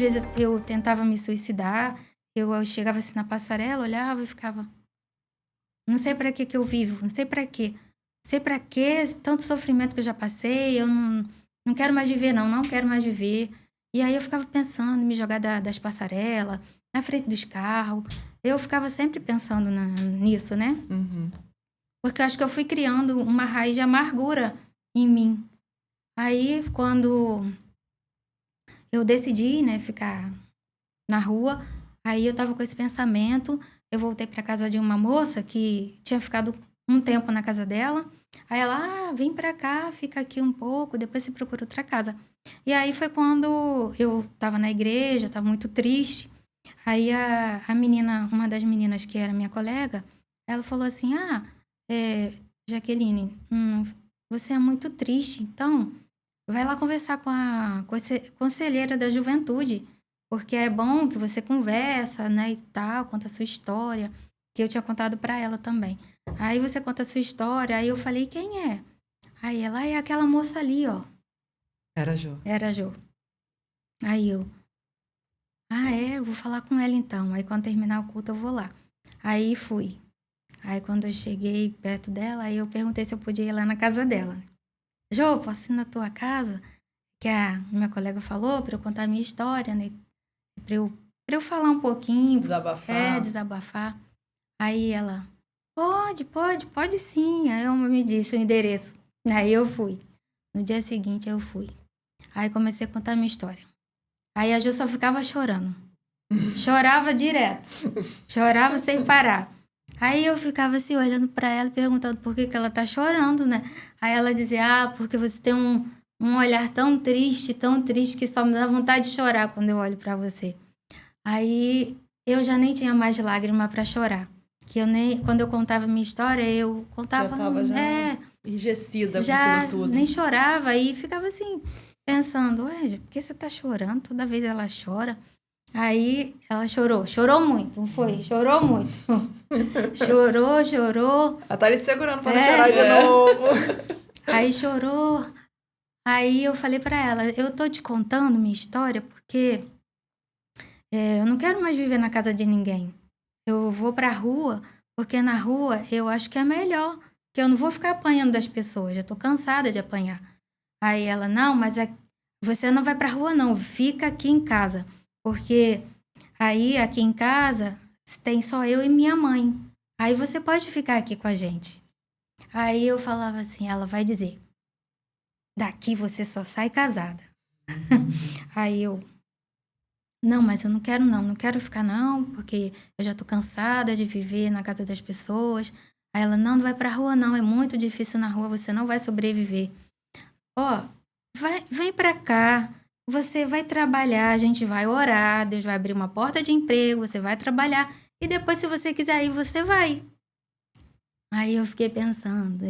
vezes eu tentava me suicidar, eu chegava assim na passarela, olhava e ficava, não sei pra que eu vivo, não sei pra quê. Não sei pra quê, tanto sofrimento que eu já passei, eu não quero mais viver, não quero mais viver. E aí eu ficava pensando em me jogar das passarelas, na frente dos carros. Eu ficava sempre pensando nisso, né? Uhum. Porque eu acho que eu fui criando uma raiz de amargura em mim. Aí, quando eu decidi, né, ficar na rua, aí eu tava com esse pensamento, eu voltei pra casa de uma moça que tinha ficado um tempo na casa dela. Aí ela, vem pra cá, fica aqui um pouco, depois você procura outra casa. E aí foi quando eu tava na igreja, tava muito triste. Aí a menina, uma das meninas que era minha colega, ela falou assim, Jaqueline, você é muito triste, então vai lá conversar com a conselheira da juventude, porque é bom que você conversa, né, e tal, conta a sua história, que eu tinha contado pra ela também. Aí você conta a sua história, aí eu falei, quem é? Aí ela, é aquela moça ali, ó. Era a Jo. Era a Jo. Aí eu, eu vou falar com ela então. Aí quando terminar o culto eu vou lá. Aí fui. Aí quando eu cheguei perto dela, aí eu perguntei se eu podia ir lá na casa dela. Jô, posso ir na tua casa? Que a minha colega falou pra eu contar a minha história, né? Pra eu falar um pouquinho. Desabafar. Desabafar. Aí ela, pode sim. Aí ela me disse o endereço. Aí eu fui. No dia seguinte eu fui. Aí comecei a contar a minha história. Aí a Ju só ficava chorando. Chorava direto. Chorava sem parar. Aí eu ficava assim, olhando pra ela, perguntando por que ela tá chorando, né? Aí ela dizia, porque você tem um olhar tão triste, que só me dá vontade de chorar quando eu olho pra você. Aí eu já nem tinha mais lágrima pra chorar. Que eu nem, quando eu contava minha história, eu contava... Já tava enrijecida com já aquilo tudo. nem chorava e ficava assim, pensando, por que você tá chorando? Toda vez ela chora. Aí ela chorou muito, não foi? Chorou muito. Chorou. Ela tá ali segurando pra não chorar de novo. Aí chorou. Aí eu falei pra ela, eu tô te contando minha história porque eu não quero mais viver na casa de ninguém. Eu vou pra rua, porque na rua eu acho que é melhor. Que eu não vou ficar apanhando das pessoas, já tô cansada de apanhar. Aí ela, não, mas você não vai pra rua não, fica aqui em casa. Porque aí aqui em casa tem só eu e minha mãe. Aí você pode ficar aqui com a gente. Aí eu falava assim, ela vai dizer, daqui você só sai casada. Aí eu, não, mas eu não quero ficar não, porque eu já tô cansada de viver na casa das pessoas. Aí ela, não vai pra rua não, é muito difícil na rua, você não vai sobreviver. Vem pra cá, você vai trabalhar, a gente vai orar, Deus vai abrir uma porta de emprego, você vai trabalhar, e depois se você quiser ir, você vai. Aí eu fiquei pensando,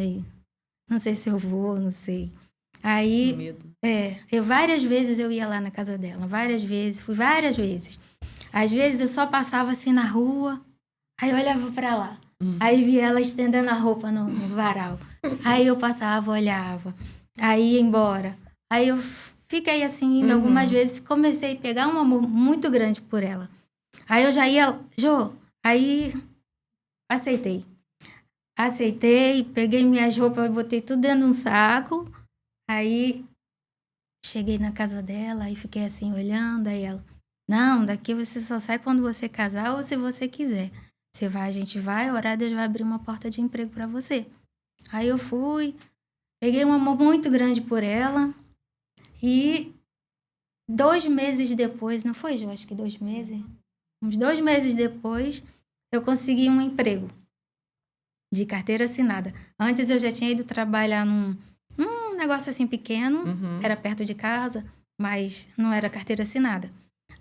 não sei se eu vou, não sei. Aí, Medo. várias vezes eu ia lá na casa dela, fui várias vezes. Às vezes eu só passava assim na rua, aí eu olhava pra lá. Aí via ela estendendo a roupa no varal. Aí eu passava, olhava. Aí ia embora. Aí eu fiquei assim, indo algumas vezes, comecei a pegar um amor muito grande por ela. Aí eu já ia, Jô, aí aceitei. Aceitei, peguei minhas roupas, botei tudo dentro de um saco. Aí cheguei na casa dela e fiquei assim olhando. Aí ela, não, daqui você só sai quando você casar ou se você quiser. A gente vai orar, Deus vai abrir uma porta de emprego pra você. Aí eu fui, peguei um amor muito grande por ela e 2 meses depois, não foi, Ju? Acho que 2 meses. Uns 2 meses depois, eu consegui um emprego de carteira assinada. Antes eu já tinha ido trabalhar num negócio assim pequeno, era perto de casa, mas não era carteira assinada.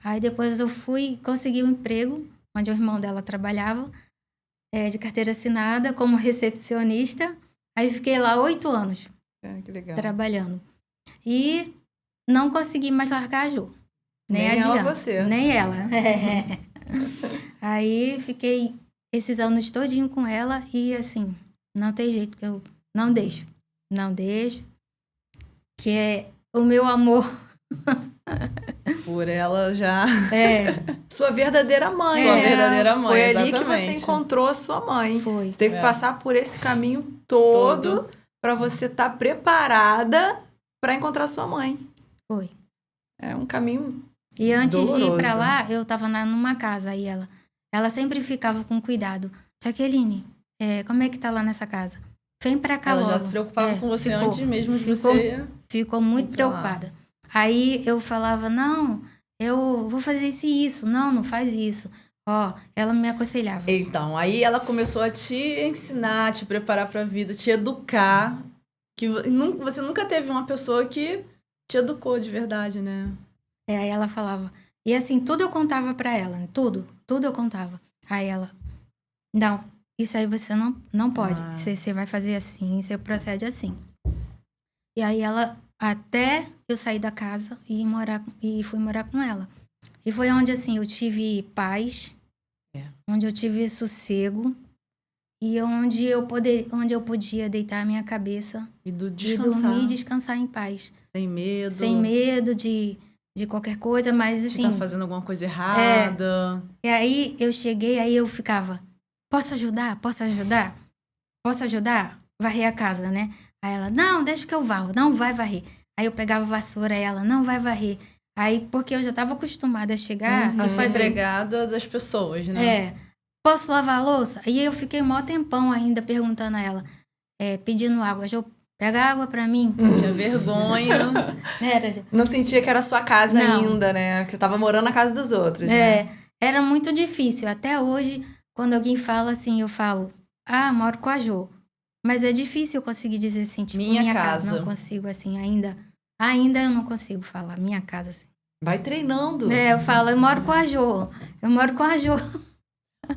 Aí depois eu fui conseguir um emprego, onde o irmão dela trabalhava, de carteira assinada, como recepcionista. Aí fiquei lá 8 anos Que legal. trabalhando. E não consegui mais largar a Ju. Nem ela adianta. você. Nem ela. Aí fiquei esses anos todinho com ela e assim, não tem jeito que eu não deixo. Não deixo. Que é o meu amor Por ela já... Sua verdadeira mãe, Sua né? verdadeira mãe, Foi ali que exatamente. você encontrou a sua mãe. Foi. Você teve que passar por esse caminho todo para você estar preparada para encontrar sua mãe. Foi. É um caminho E antes de ir doloroso. pra lá, eu tava numa casa. Aí ela sempre ficava com cuidado. Jaqueline, como é que tá lá nessa casa? Vem pra cá Ela logo. já se preocupava com você antes mesmo de ficou, você... Ficou muito preocupada. Aí eu falava, não, eu vou fazer isso. Não faz isso. Ó, ela me aconselhava. Então, aí ela começou a te ensinar, te preparar pra vida, te educar. Que você nunca teve uma pessoa que te educou de verdade, né? Aí ela falava. E assim, tudo eu contava pra ela. Tudo eu contava. Aí ela, não, isso aí você não pode. Você vai fazer assim, você procede assim. E aí ela, até eu sair da casa e fui morar com ela. E foi onde, assim, eu tive paz, onde eu tive sossego e onde eu podia deitar a minha cabeça E dormir e descansar em paz. Sem medo. Sem medo de qualquer coisa, mas assim... De tá fazendo alguma coisa errada. E aí eu cheguei, aí eu ficava, posso ajudar? Varrer a casa, né? Aí ela, não, deixa que eu varro, não vai varrer. Aí eu pegava a vassoura e ela, não vai varrer. Aí, porque eu já estava acostumada a chegar A e ser fazer... empregada das pessoas, né? Posso lavar a louça? E eu fiquei mó tempão ainda perguntando a ela, pedindo água. Jo, pega água pra mim. Tinha vergonha. Não sentia que era sua casa ainda, né? Que você tava morando na casa dos outros, né? Era muito difícil. Até hoje, quando alguém fala assim, eu falo, moro com a Jo. Mas é difícil eu conseguir dizer assim, tipo, minha casa. Não consigo, assim, ainda eu não consigo falar, minha casa, assim. Vai treinando. Eu falo, eu moro com a Jo.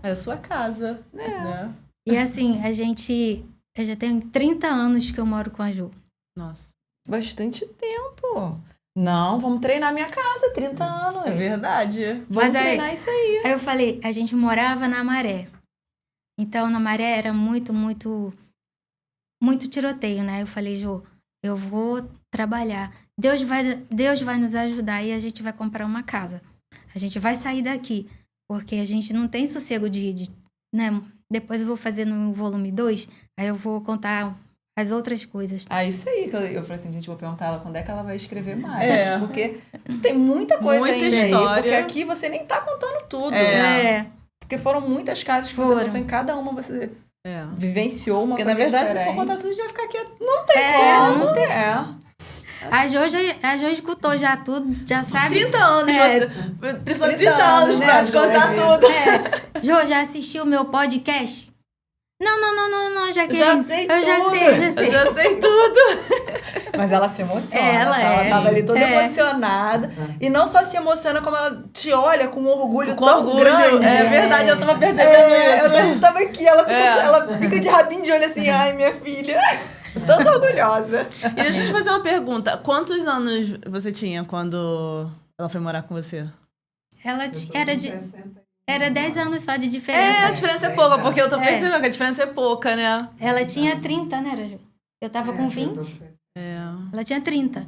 É a sua casa, né? E assim, eu já tenho 30 anos que eu moro com a Jo. Nossa. Bastante tempo. Não, vamos treinar minha casa, 30 anos. É verdade. Vamos treinar isso aí. Aí eu falei, a gente morava na Maré. Então, na Maré era muito, muito, muito tiroteio, né? Eu falei, Jo, eu vou trabalhar. Deus vai nos ajudar e a gente vai comprar uma casa. A gente vai sair daqui. Porque a gente não tem sossego né? Depois eu vou fazer no volume 2, aí eu vou contar as outras coisas. Isso aí que eu falei assim, gente, vou perguntar ela quando é que ela vai escrever mais. Porque tem muita coisa muita ainda história. aí. Porque aqui você nem tá contando tudo. Porque foram muitas casas que você passou, em cada uma você vivenciou uma coisa diferente. Porque, na verdade, se for contar tudo, a gente vai ficar aqui. Não tem como. Não tem. A Jo escutou já tudo, já sabe. 30 anos, você precisou de 30 anos pra te contar tudo. Jo, já assistiu o meu podcast? Não, Jaqueline. Já sei tudo. Eu já sei tudo. Mas ela se emociona. Ela tava ali toda emocionada. E não só se emociona, como ela te olha com um orgulho tão grande. É verdade, eu tava percebendo isso. A gente tava aqui, ela fica de rabinho de olho assim, ai, minha filha. Toda orgulhosa. E deixa eu te fazer uma pergunta. Quantos anos você tinha quando ela foi morar com você? Era 10 anos só de diferença. A diferença é pouca, porque eu tô percebendo que a diferença é pouca, né? Ela tinha 30, né, Jo? Eu tava com 20. Ela tinha 30.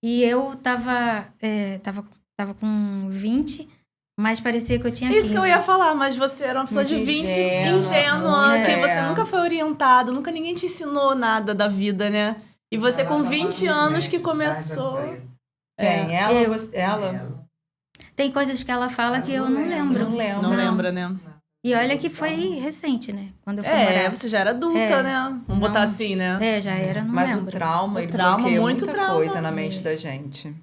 E eu tava com 20, mas parecia que eu tinha 15. Isso que eu ia falar, mas você era uma pessoa de 20, ingênua, que você nunca foi orientado, nunca ninguém te ensinou nada da vida, né? E você com 20 anos que começou... Quem? Ela? Tem coisas que ela fala que eu não lembro. Não lembra, né? E olha que foi recente, né? Quando eu fui morar. Você já era adulta, né? Vamos botar assim, né? Já era, não Mas lembro. o trauma, ele trauma, bloqueia muito muita coisa na mente da gente.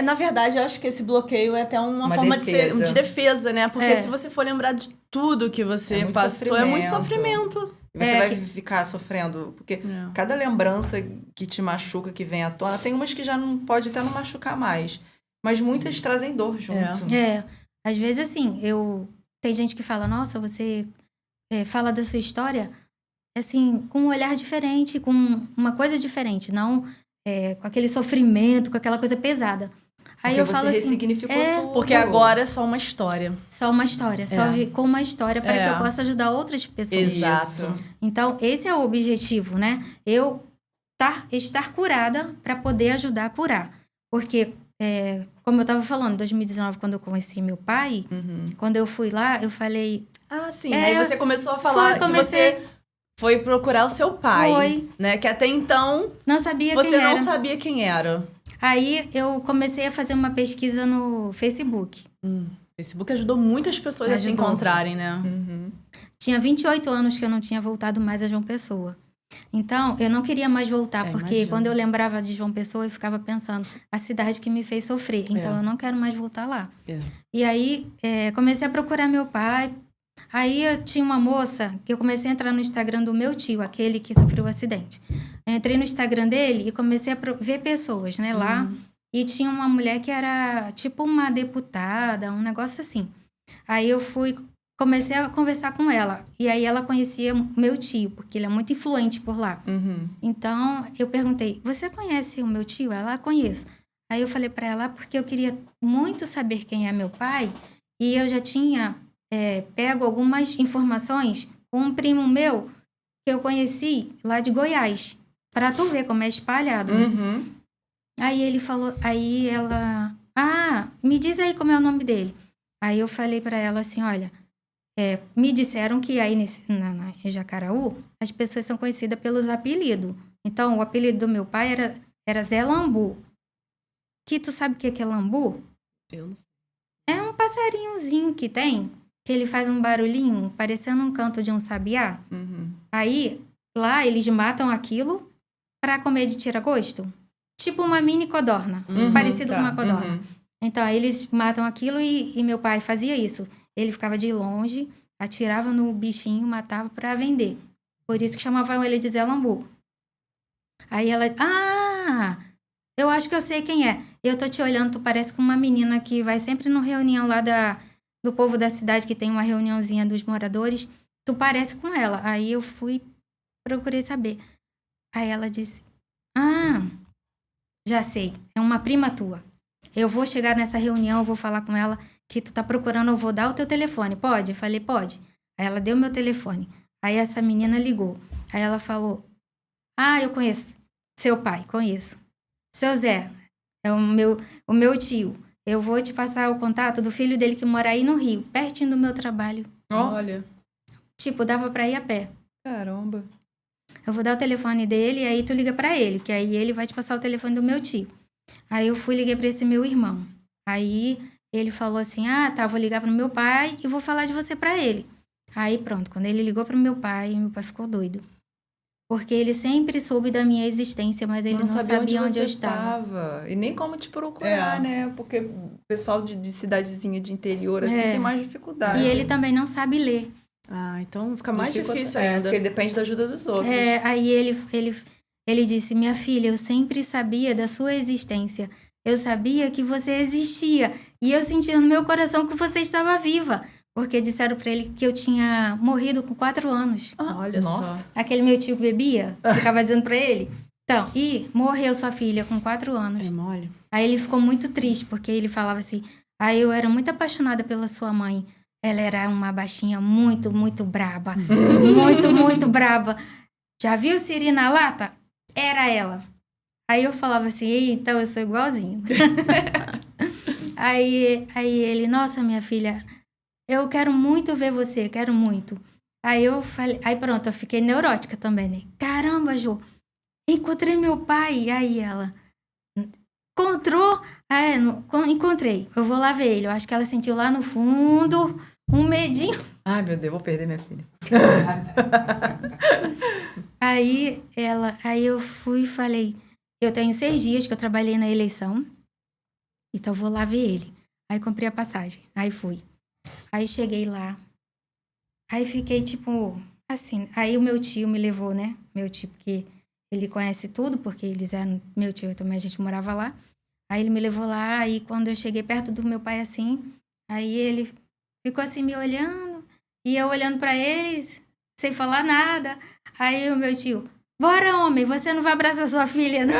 Na verdade, eu acho que esse bloqueio é até uma forma de defesa, né? Porque se você for lembrar de tudo que você passou, é muito sofrimento. E você vai ficar sofrendo. Porque cada lembrança que te machuca, que vem à tona, tem umas que já não pode até não machucar mais. Mas muitas trazem dor junto. Às vezes, assim, tem gente que fala, nossa, você fala da sua história, assim, com um olhar diferente, com uma coisa diferente, não com aquele sofrimento, com aquela coisa pesada. Aí porque eu falo assim, ressignificou tudo. Porque agora é só uma história. Só uma história, com uma história para que eu possa ajudar outras pessoas. Exato. Então, esse é o objetivo, né? Eu estar curada para poder ajudar a curar. Porque como eu tava falando, em 2019, quando eu conheci meu pai, quando eu fui lá, eu falei... Ah, sim. Aí você começou a falar que você foi procurar o seu pai. Foi. Né? Que até então... Não sabia quem Você era. não sabia quem era. Aí eu comecei a fazer uma pesquisa no Facebook. O Facebook ajudou muitas pessoas a se encontrarem, né? Tinha 28 anos que eu não tinha voltado mais a João Pessoa. Então, eu não queria mais voltar, porque imagino. quando eu lembrava de João Pessoa, eu ficava pensando, a cidade que me fez sofrer. Então, eu não quero mais voltar lá. E aí, comecei a procurar meu pai. Aí, eu tinha uma moça, que eu comecei a entrar no Instagram do meu tio, aquele que sofreu o acidente. Eu entrei no Instagram dele e comecei a ver pessoas, né, lá. E tinha uma mulher que era tipo uma deputada, um negócio assim. Aí, comecei a conversar com ela. E aí ela conhecia meu tio, porque ele é muito influente por lá. Então, eu perguntei, você conhece o meu tio? Ela, conheço. Aí eu falei pra ela, porque eu queria muito saber quem é meu pai. E eu já tinha pego algumas informações com um primo meu que eu conheci lá de Goiás. Pra tu ver como é espalhado. Aí ele falou, aí ela... me diz aí como é o nome dele. Aí eu falei pra ela assim, olha... me disseram que aí em Jacaraú, as pessoas são conhecidas pelos apelidos. Então, o apelido do meu pai era Zé Lambu. Que tu sabe o que é lambu? Eu não sei. É um passarinhozinho que tem, que ele faz um barulhinho, parecendo um canto de um sabiá. Aí, lá, eles matam aquilo pra comer de tira-gosto. Tipo uma mini codorna, parecido com uma codorna. Então, aí eles matam aquilo e meu pai fazia isso. Ele ficava de longe, atirava no bichinho, matava pra vender. Por isso que chamavam ele de Zé Lambu. Aí ela... eu acho que eu sei quem é. Eu tô te olhando, tu parece com uma menina que vai sempre numa reunião lá do povo da cidade, que tem uma reuniãozinha dos moradores. Tu parece com ela. Aí eu procurei saber. Aí ela disse... já sei. É uma prima tua. Eu vou chegar nessa reunião, eu vou falar com ela... que tu tá procurando, eu vou dar o teu telefone, pode? Eu falei, pode. Aí ela deu meu telefone. Aí essa menina ligou. Aí ela falou, eu conheço seu pai, conheço. Seu Zé, é o meu tio. Eu vou te passar o contato do filho dele que mora aí no Rio, pertinho do meu trabalho. Olha. Tipo, dava pra ir a pé. Caramba. Eu vou dar o telefone dele e aí tu liga pra ele, que aí ele vai te passar o telefone do meu tio. Aí eu liguei pra esse meu irmão. Aí... ele falou assim, vou ligar pro meu pai e vou falar de você pra ele. Aí pronto, quando ele ligou pro meu pai ficou doido. Porque ele sempre soube da minha existência, mas ele não sabia onde eu estava. E nem como te procurar, né? Porque o pessoal de cidadezinha de interior, assim, tem mais dificuldade. E ele também não sabe ler. Então fica mais difícil ainda. Porque ele depende da ajuda dos outros. Aí ele disse, minha filha, eu sempre sabia da sua existência. Eu sabia que você existia. E eu sentia no meu coração que você estava viva. Porque disseram pra ele que eu tinha morrido com 4 anos. Olha só. Aquele meu tio que bebia, ficava dizendo pra ele. Então, morreu sua filha com 4 anos. É mole. Aí ele ficou muito triste, porque ele falava assim, eu era muito apaixonada pela sua mãe. Ela era uma baixinha muito, muito braba. Muito, muito braba. Já viu Siri na lata? Era ela. Aí eu falava assim, então eu sou igualzinho. Aí ele, nossa, minha filha, eu quero muito ver você, quero muito. Aí eu falei, aí pronto, eu fiquei neurótica também, né? Caramba, Jô, encontrei meu pai. Aí ela, encontrou? Encontrei, eu vou lá ver ele. Eu acho que ela sentiu lá no fundo um medinho. Ai, meu Deus, vou perder minha filha. Aí eu fui e falei, eu tenho 6 dias que eu trabalhei na eleição, então vou lá ver ele. Aí comprei a passagem, aí fui. Aí cheguei lá, aí fiquei tipo, assim, aí o meu tio me levou, né? Meu tio, porque ele conhece tudo, porque eles eram, meu tio também, a gente morava lá. Aí ele me levou lá, aí quando eu cheguei perto do meu pai assim, aí ele ficou assim me olhando, e eu olhando pra eles, sem falar nada. Aí o meu tio, bora homem, você não vai abraçar sua filha, né?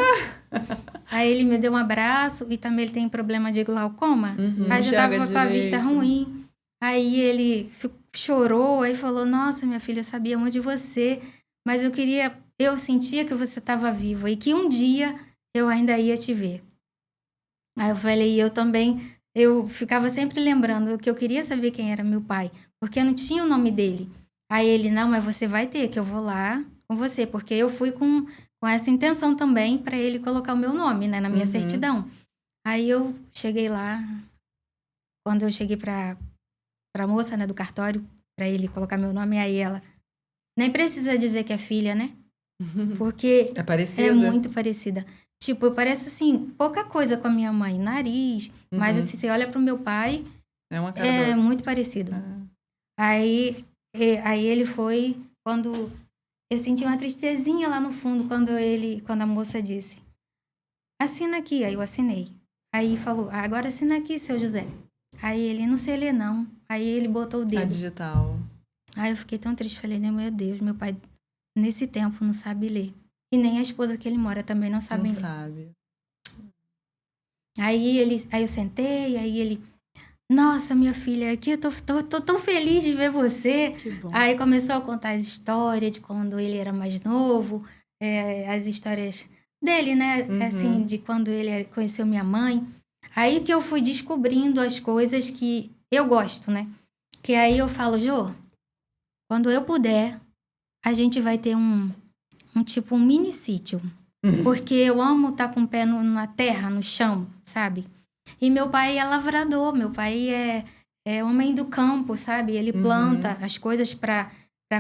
Aí ele me deu um abraço, e também ele tem problema de glaucoma, aí já tava com a vista ruim. Aí ele chorou, aí falou, nossa, minha filha, eu sabia muito de você, mas eu sentia que você estava viva e que um dia eu ainda ia te ver. Aí eu falei, eu também, eu ficava sempre lembrando que eu queria saber quem era meu pai, porque eu não tinha o nome dele. Aí ele, não, mas você vai ter, que eu vou lá com você, porque eu fui com essa intenção também para ele colocar o meu nome, né, na minha certidão. Aí eu cheguei lá, quando eu cheguei pra moça, né, do cartório, para ele colocar meu nome, aí ela, nem precisa dizer que é filha, né? Porque É parecida? é muito parecida. Tipo, eu pareço, assim, pouca coisa com a minha mãe. Nariz, mas assim, você olha pro meu pai, é uma cara é muito parecido. Aí ele foi, quando eu senti uma tristezinha lá no fundo, quando a moça disse, assina aqui. Aí eu assinei. Aí falou, agora assina aqui, seu José. Aí ele, não sei ler não. Aí ele botou o dedo. A digital. Aí eu fiquei tão triste, falei, meu Deus, meu pai nesse tempo não sabe ler. E nem a esposa que ele mora também não sabe ler. Não sabe. Aí eu sentei, aí ele, nossa, minha filha, aqui eu tô tão feliz de ver você. Que bom. Aí começou a contar as histórias de quando ele era mais novo, as histórias dele, né? Assim, de quando ele conheceu minha mãe. Aí que eu fui descobrindo as coisas que eu gosto, né? Que aí eu falo, Jô, quando eu puder, a gente vai ter um mini sítio. Porque eu amo estar com o pé na terra, no chão, sabe? E meu pai é lavrador, meu pai é homem do campo, sabe? Ele planta as coisas para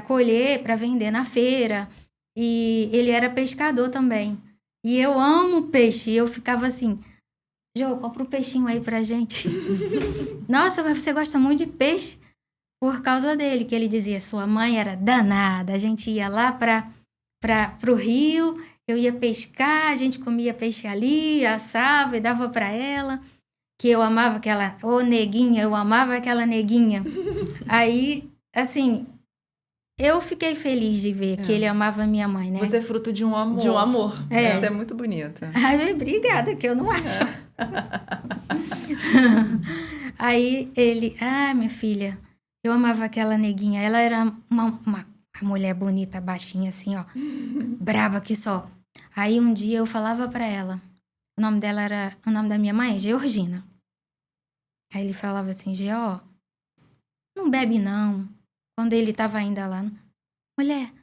colher, para vender na feira. E ele era pescador também. E eu amo peixe. E eu ficava assim, Jô, compra um peixinho aí pra gente. Nossa, mas você gosta muito de peixe? Por causa dele, que ele dizia, sua mãe era danada. A gente ia lá pro rio, eu ia pescar, a gente comia peixe ali, assava e dava pra ela. Que eu amava aquela, neguinha, eu amava aquela neguinha. Aí, assim, eu fiquei feliz de ver que ele amava a minha mãe, né? Você é fruto de um amor. De um amor. Isso é muito bonito. Ai, obrigada, que eu não acho. Aí ele, minha filha, eu amava aquela neguinha. Ela era uma mulher bonita, baixinha, assim, ó. Brava que só. Aí um dia eu falava pra ela, o nome da minha mãe é Georgina. Aí ele falava assim, Geó, não bebe não. Quando ele tava ainda lá, mulher,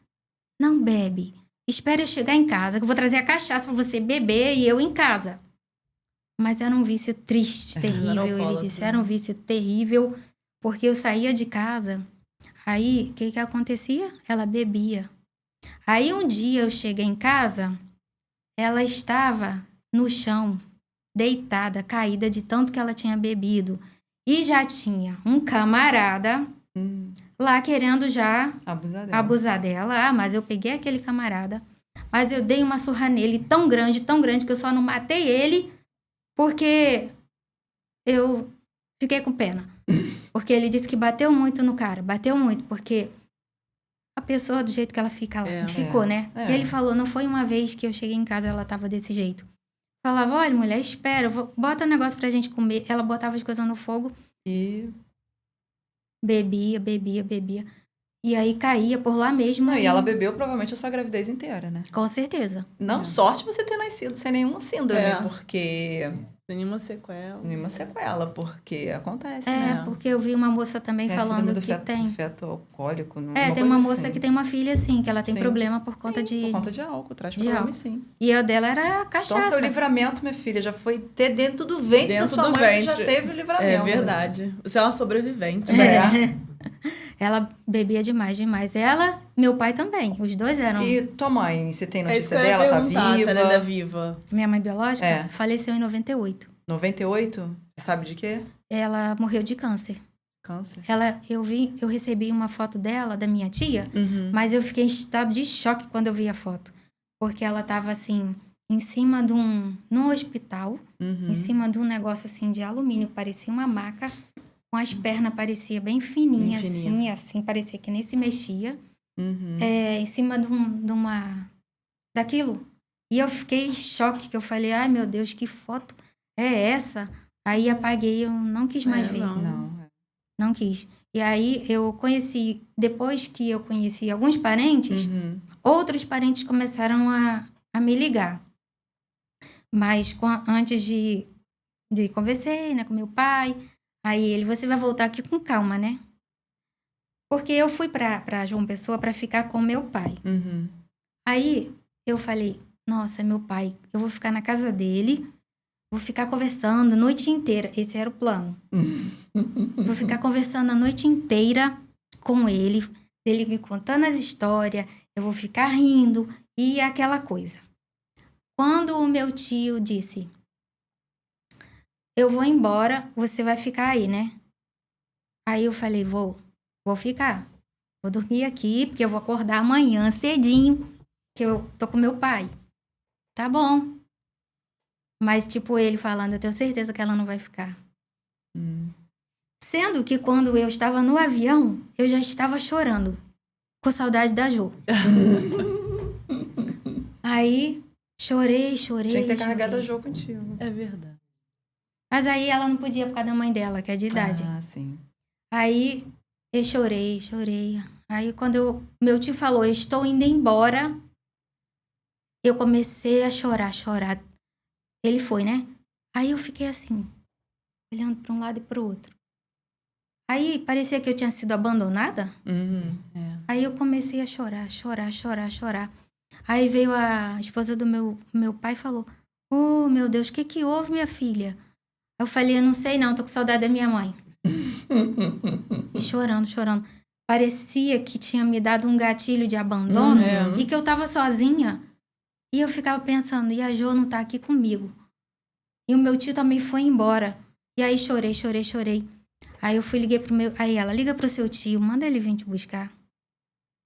não bebe. Espera eu chegar em casa, que eu vou trazer a cachaça pra você beber e eu em casa. Mas era um vício triste, terrível, ele disse. Era um vício terrível, porque eu saía de casa, aí o que acontecia? Ela bebia. Aí um dia eu cheguei em casa, ela estava no chão, deitada, caída de tanto que ela tinha bebido. E já tinha um camarada lá querendo já abusar dela. Mas eu peguei aquele camarada, mas eu dei uma surra nele tão grande, que eu só não matei ele porque eu fiquei com pena. Porque ele disse que bateu muito no cara. Bateu muito, porque a pessoa, do jeito que ela fica lá, ficou, né? E ele falou, não foi uma vez que eu cheguei em casa, ela tava desse jeito. Falava, olha, mulher, espera, bota um negócio pra gente comer. Ela botava as coisas no fogo. E bebia. E aí caía por lá mesmo. Não, e ela bebeu provavelmente a sua gravidez inteira, né? Com certeza. Não, sorte você ter nascido sem nenhuma síndrome, porque... Sem nenhuma sequela. Nenhuma sequela, porque acontece, né? Porque eu vi uma moça também falando que tem... feto alcoólico. Tem uma moça que tem uma filha, assim, que ela tem problema por conta de... Por conta de álcool, traz problema, sim. E a dela era cachaça. Então, seu livramento, minha filha, já foi ter dentro do ventre da sua mãe, você já teve o livramento. É verdade. Você é uma sobrevivente. Ela bebia demais. Ela, meu pai também. Os dois eram... E tua mãe, você tem notícia dela? Tá viva? Se ela ainda é viva. Minha mãe biológica faleceu em 98. 98? Você sabe de quê? Ela morreu de câncer. Câncer? Eu recebi uma foto dela, da minha tia, mas eu fiquei em estado de choque quando eu vi a foto. Porque ela tava, assim, em cima de num hospital, em cima de um negócio, assim, de alumínio, parecia uma maca, com as pernas parecia bem fininha, assim, parecia que nem se mexia. Em cima de uma... daquilo. E eu fiquei em choque, que eu falei, ai, meu Deus, que foto é essa? Aí apaguei, eu não quis mais ver. Não quis. E aí eu conheci, depois que eu conheci alguns parentes, outros parentes começaram a me ligar. Mas antes de conversei, né, com meu pai. Aí ele, você vai voltar aqui com calma, né? Porque eu fui pra João Pessoa pra ficar com meu pai. Uhum. Aí eu falei, nossa, meu pai, eu vou ficar na casa dele, vou ficar conversando a noite inteira. Esse era o plano. Vou ficar conversando a noite inteira com ele me contando as histórias, eu vou ficar rindo e aquela coisa. Quando o meu tio disse, eu vou embora, você vai ficar aí, né? Aí eu falei, vou ficar. Vou dormir aqui, porque eu vou acordar amanhã cedinho, que eu tô com meu pai. Tá bom. Mas, tipo, ele falando, eu tenho certeza que ela não vai ficar. Sendo que quando eu estava no avião, eu já estava chorando, com saudade da Jo. Aí, chorei. Tinha que ter carregado a Jo contigo. É verdade. Mas aí ela não podia por causa da mãe dela, que é de idade. Ah, sim. Aí, eu chorei. Aí, quando meu tio falou, eu estou indo embora, eu comecei a chorar. Ele foi, né? Aí eu fiquei assim, olhando para um lado e para o outro. Aí, parecia que eu tinha sido abandonada. Aí eu comecei a chorar. Aí veio a esposa do meu pai e falou, oh, meu Deus, o que houve, minha filha? Eu falei, eu não sei não, tô com saudade da minha mãe. E chorando. Parecia que tinha me dado um gatilho de abandono e que eu tava sozinha. E eu ficava pensando, e a Jo não tá aqui comigo. E o meu tio também foi embora. E aí chorei. Aí eu liguei pro aí ela, liga pro seu tio, manda ele vir te buscar.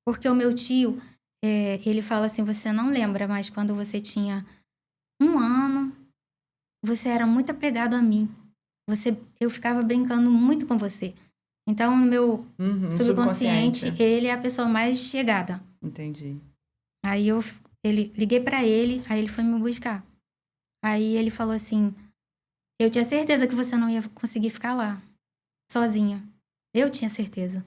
Porque o meu tio, ele fala assim, você não lembra, mas quando você tinha 1 ano, você era muito apegado a mim. Eu ficava brincando muito com você. Então, no meu subconsciente, ele é a pessoa mais chegada. Entendi. Aí liguei pra ele, aí ele foi me buscar. Aí ele falou assim, eu tinha certeza que você não ia conseguir ficar lá, sozinha. Eu tinha certeza.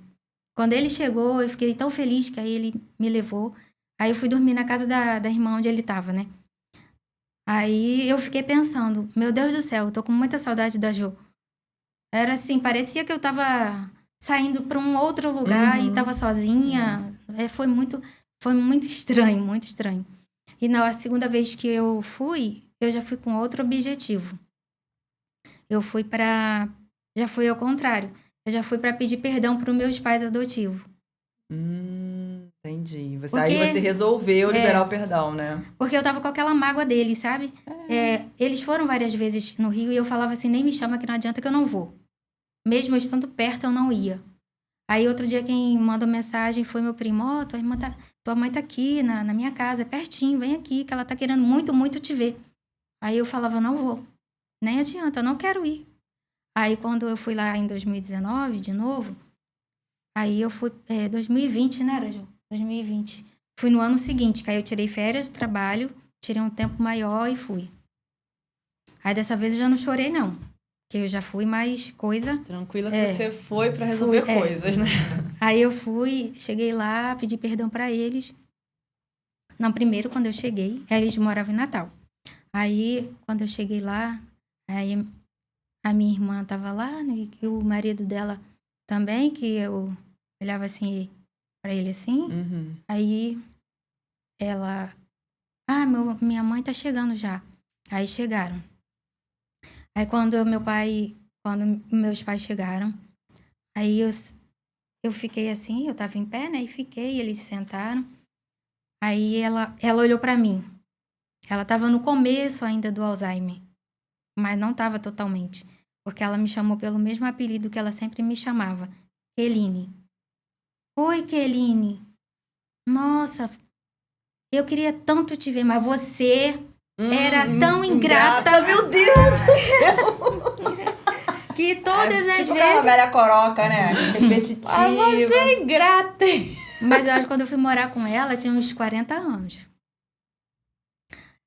Quando ele chegou, eu fiquei tão feliz que aí ele me levou. Aí eu fui dormir na casa da irmã onde ele tava, né? Aí eu fiquei pensando, meu Deus do céu, eu tô com muita saudade da Jo. Era assim, parecia que eu tava saindo pra um outro lugar e tava sozinha. Foi muito estranho. E na segunda vez que eu já fui com outro objetivo. Já fui ao contrário. Eu já fui pra pedir perdão pros meus pais adotivos. Entendi. Aí você resolveu liberar o perdão, né? Porque eu tava com aquela mágoa deles, sabe? Eles foram várias vezes no Rio e eu falava assim, nem me chama que não adianta que eu não vou. Mesmo eu estando perto, eu não ia. Aí outro dia quem mandou mensagem foi meu primo, tua mãe tá aqui na minha casa, é pertinho, vem aqui, que ela tá querendo muito, muito te ver. Aí eu falava, não vou. Nem adianta, eu não quero ir. Aí quando eu fui lá em 2019, de novo, aí eu fui, 2020, né, Raju? 2020. Fui no ano seguinte, que aí eu tirei férias de trabalho, tirei um tempo maior e fui. Aí dessa vez eu já não chorei, não. Porque eu já fui mais coisa. Tranquila que você foi pra resolver coisas, né? Aí eu cheguei lá, pedi perdão pra eles. Não, primeiro quando eu cheguei, eles moravam em Natal. Aí, quando eu cheguei lá, aí a minha irmã tava lá, né, e o marido dela também, que eu olhava assim pra ele assim. Aí ela, minha mãe tá chegando já. Aí chegaram. Aí quando meus pais chegaram, aí eu fiquei assim, eu tava em pé, né, e fiquei, eles sentaram. Aí ela olhou pra mim. Ela tava no começo ainda do Alzheimer, mas não tava totalmente, porque ela me chamou pelo mesmo apelido que ela sempre me chamava, Keline. Oi, Keline. Nossa, eu queria tanto te ver, mas você era tão ingrata. Meu Deus do céu! Que todas as tipo vezes... aquela velha coroca, né? Repetitiva. Você é ingrata. Mas eu acho que quando eu fui morar com ela, tinha uns 40 anos.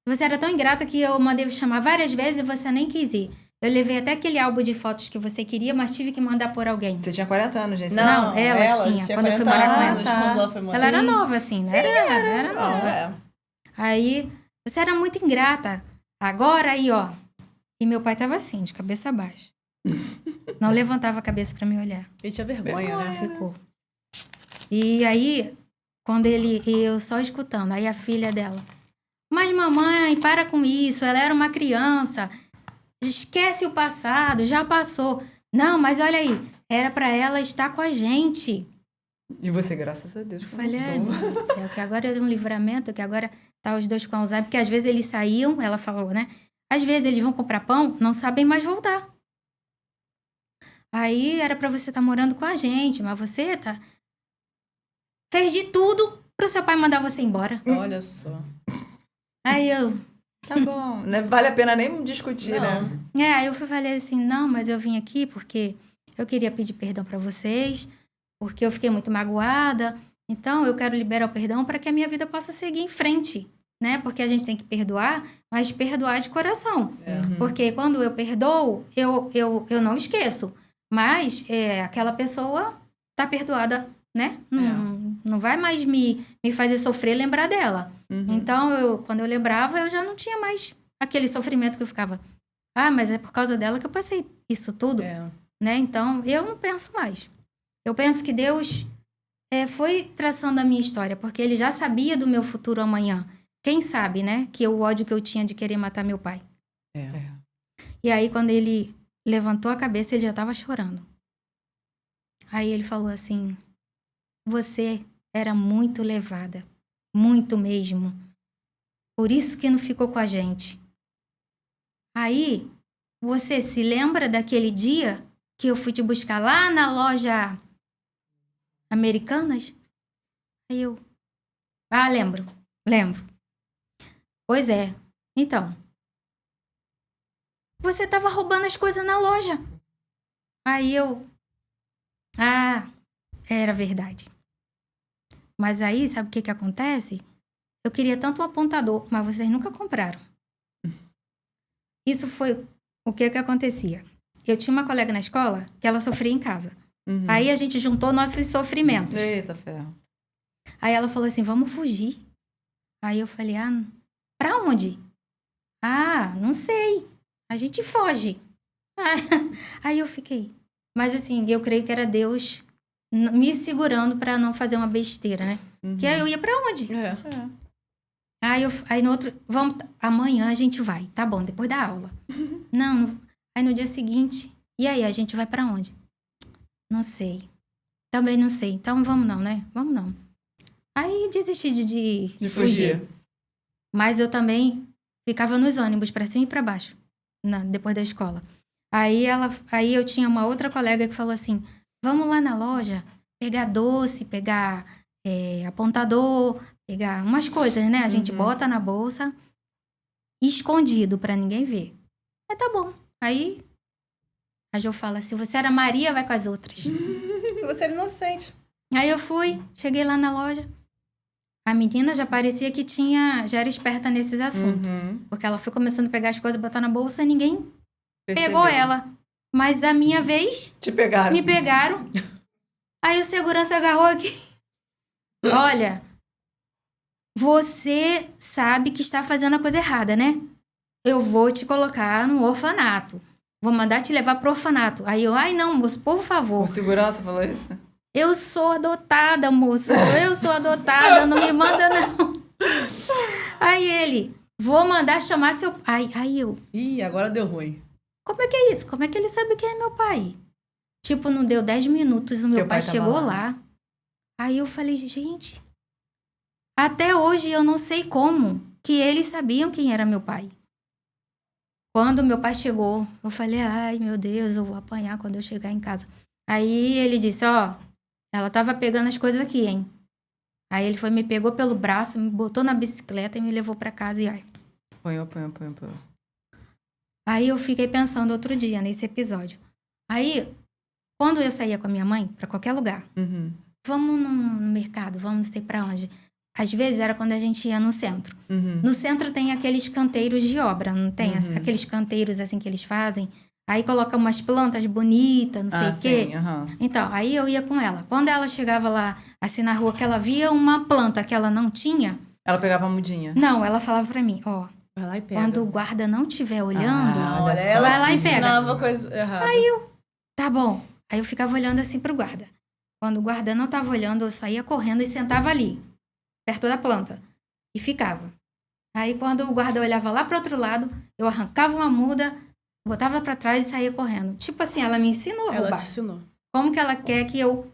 Você era tão ingrata que eu mandei chamar várias vezes e você nem quis ir. Eu levei até aquele álbum de fotos que você queria, mas tive que mandar por alguém. Você tinha 40 anos, gente? Não, ela tinha. Quando eu fui morar com ela. Quando ela foi morar. Ela era nova, assim, né? Era nova. É. Aí, você era muito ingrata. Agora aí, ó. E meu pai tava assim, de cabeça baixa. Não levantava a cabeça pra me olhar. Ele tinha vergonha, né? Ficou. E aí, eu só escutando, aí a filha dela, mas mamãe, para com isso, ela era uma criança, esquece o passado, já passou. Não, mas olha aí, era pra ela estar com a gente. E você, graças a Deus. Eu falei, ai, meu Deus do céu, que agora é um livramento, que agora tá os dois com Alzheimer, porque às vezes eles saíam, ela falou, né? Às vezes eles vão comprar pão, não sabem mais voltar. Aí era pra você estar morando com a gente, mas você fez de tudo pro seu pai mandar você embora. Olha só. Aí eu... Tá bom, não vale a pena nem discutir, né? Aí eu falei assim, não, mas eu vim aqui porque eu queria pedir perdão pra vocês, porque eu fiquei muito magoada, então eu quero liberar o perdão para que a minha vida possa seguir em frente, né? Porque a gente tem que perdoar, mas perdoar de coração. Porque quando eu perdoo, eu não esqueço, mas aquela pessoa tá perdoada, né? Não vai mais me fazer sofrer lembrar dela. Então, quando eu lembrava, eu já não tinha mais aquele sofrimento que eu ficava. Ah, mas é por causa dela que eu passei isso tudo, né? Então, eu não penso mais. Eu penso que Deus foi traçando a minha história, porque Ele já sabia do meu futuro amanhã. Quem sabe, né? Que o ódio que eu tinha de querer matar meu pai. E aí, quando ele levantou a cabeça, ele já estava chorando. Aí ele falou assim, você era muito levada, muito mesmo. Por isso que não ficou com a gente. Aí, você se lembra daquele dia que eu fui te buscar lá na loja Americanas? Aí eu... Ah, lembro. Pois é. Então, você tava roubando as coisas na loja. Aí eu... Ah, era verdade. Mas aí, sabe o que acontece? Eu queria tanto um apontador, mas vocês nunca compraram. Isso foi o que acontecia. Eu tinha uma colega na escola que ela sofria em casa. Aí a gente juntou nossos sofrimentos. Eita, ferro. Aí ela falou assim, vamos fugir. Aí eu falei, pra onde? Não sei. A gente foge. Aí eu fiquei. Mas assim, eu creio que era Deus me segurando pra não fazer uma besteira, né? Que aí eu ia pra onde? Aí no outro, amanhã a gente vai, tá bom, depois da aula. Não, aí no dia seguinte, e aí, a gente vai pra onde? Não sei. Também não sei. Então vamos não, né? Vamos não. Aí desisti de fugir. Mas eu também ficava nos ônibus pra cima e pra baixo, depois da escola. Aí eu tinha uma outra colega que falou assim, vamos lá na loja, pegar doce, pegar apontador, pegar umas coisas, né? A gente bota na bolsa, escondido pra ninguém ver. Mas tá bom. Aí a Jo fala, se você era Maria, vai com as outras. Você era inocente. Aí eu fui, cheguei lá na loja. A menina já parecia que já era esperta nesses assuntos. Porque ela foi começando a pegar as coisas, botar na bolsa e ninguém pegou ela. Mas a minha vez... Te pegaram. Me pegaram. Aí o segurança agarrou aqui. Olha, você sabe que está fazendo a coisa errada, né? Eu vou te colocar no orfanato. Vou mandar te levar pro orfanato. Aí eu, não, moço, por favor. O segurança falou isso? Eu sou adotada, moço. Eu sou adotada, não me manda, não. Aí ele, vou mandar chamar seu pai. Aí eu... Ih, agora deu ruim. Como é que é isso? Como é que ele sabe quem é meu pai? Tipo, não deu 10 minutos, o meu pai chegou lá. Aí eu falei, gente... Até hoje eu não sei como que eles sabiam quem era meu pai. Quando meu pai chegou, eu falei, ai, meu Deus, eu vou apanhar quando eu chegar em casa. Aí ele disse, ela tava pegando as coisas aqui, hein? Aí ele me pegou pelo braço, me botou na bicicleta e me levou pra casa e Apanhou. Aí eu fiquei pensando outro dia nesse episódio. Aí, quando eu saía com a minha mãe, pra qualquer lugar, vamos no mercado, vamos não sei pra onde. Às vezes era quando a gente ia no centro. No centro tem aqueles canteiros de obra, não tem? Aqueles canteiros assim que eles fazem. Aí coloca umas plantas bonitas, não sei o quê. Então, aí eu ia com ela. Quando ela chegava lá, assim na rua, que ela via uma planta que ela não tinha... Ela pegava a mudinha? Não, ela falava pra mim, Vai lá e pega. Quando o guarda não estiver olhando, olha, ela vai lá e pega. ensinava coisa errada. Aí eu, tá bom. Aí eu ficava olhando assim pro guarda. Quando o guarda não tava olhando, eu saía correndo e sentava ali, perto da planta. E ficava. Aí quando o guarda olhava lá pro outro lado, eu arrancava uma muda, botava pra trás e saía correndo. Tipo assim, ela me ensinou a roubar. Ela te ensinou. Como que ela quer que eu...